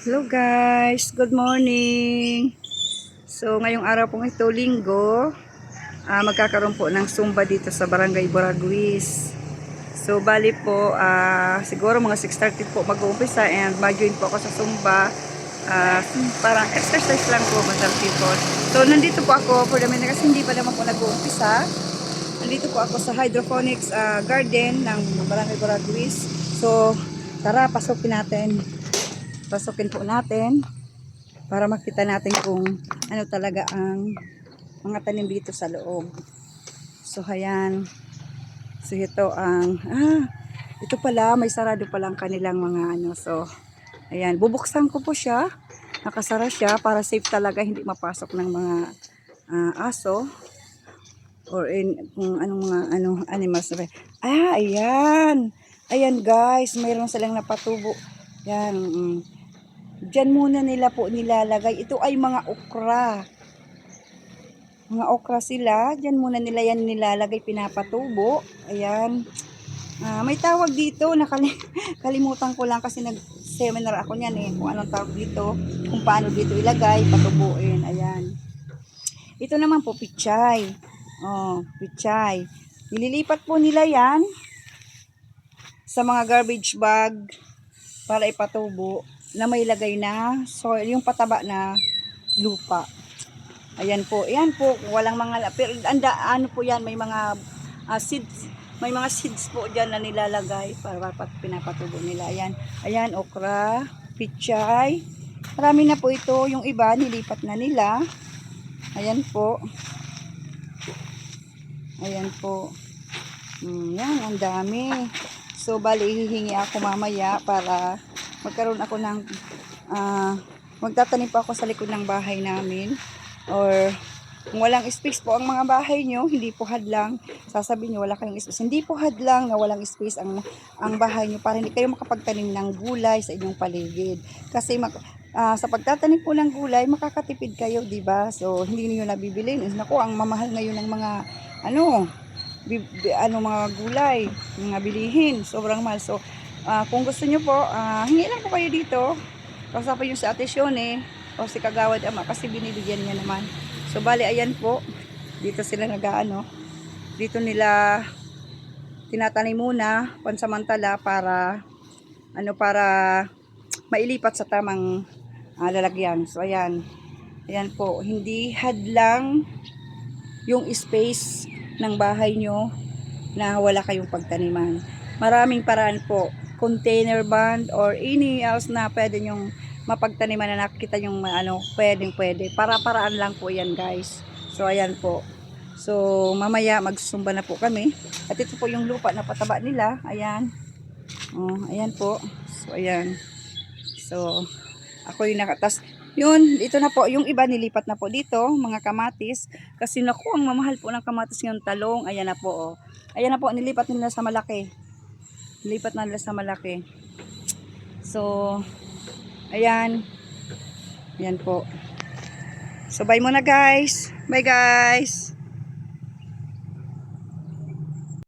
Hello guys, good morning. So ngayong araw pong ito, Linggo, magkakaroon po ng Zumba dito sa Barangay Boraguis. So bali po, siguro mga 6:30 po mag-uumpisa and mag-join po ako sa Zumba. Parang exercise lang po, Madam People. So nandito po ako for the minute kasi hindi pa naman po nag-uumpisa. Nandito po ako sa hydroponics garden ng Barangay Boraguis. So tara, pasukin po natin para makita natin kung ano talaga ang mga tanim dito sa loob. So ayan, so ito ang ito pala, may sarado palang kanilang mga ano. So ayan, bubuksan ko po siya, nakasara siya para safe talaga, hindi mapasok ng mga aso or kung anong mga animals. Ayan guys, mayroon silang napatubo yan. Diyan muna nila po nilalagay. Ito ay mga okra. Mga okra sila. Diyan muna nila yan nilalagay, pinapatubo. Ayan. May tawag dito. Kalimutan ko lang kasi nag-seminar ako niyan eh. Kung anong tawag dito. Kung paano dito ilagay, patubuin. Ayan. Ito naman po, pichay. Pichay. Nililipat po nila yan sa mga garbage bag para ipatubo na may lagay na soil, yung pataba na lupa. Ayan po, walang mga, pero ano po yan, may mga seeds, po dyan na nilalagay para pinapatubo nila. Ayan, okra, pichay, marami na po ito, yung iba nilipat na nila. Ayan po, yan, ang dami. So bali, hihingi ako mamaya para magkaroon ako ng magtatanim pa ako sa likod ng bahay namin, or kung walang space po ang mga bahay nyo, hindi po hadlang, sasabihin nyo wala kayong space, hindi po hadlang na walang space ang bahay nyo para hindi kayo makapagtanim ng gulay sa inyong paligid. Kasi sa pagtatanim po ng gulay, makakatipid kayo, diba? So hindi niyo nabibili. Naku, ang mamahal ngayon ng mga mga gulay, mga bilihin, sobrang mahal. So kung gusto nyo po, hingi lang po kayo dito. Kausapin nyo si Ate Shone o si Kagawad Ama kasi binibigyan niya naman. So bali, ayan po, dito sila dito nila tinatanim muna pansamantala para mailipat sa tamang lalagyan. So ayan po, hindi hadlang yung space ng bahay nyo na wala kayong pagtaniman. Maraming paraan po, container band or any else na pwede nyong mapagtaniman na nakikita yung pwede. Para-paraan lang po yan guys. So ayan po. So mamaya magsumba na po kami. At ito po yung lupa na pataba nila. Ayan. Ayan po. So ayan. So ako yung nakatas. Yun, ito na po, yung iba nilipat na po dito, mga kamatis. Kasi naku, ang mamahal po ng kamatis ng talong. Ayan na po, Ayan na po, nilipat nila sa malaki. So, ayan. Ayan po. So, bye muna guys. Bye guys.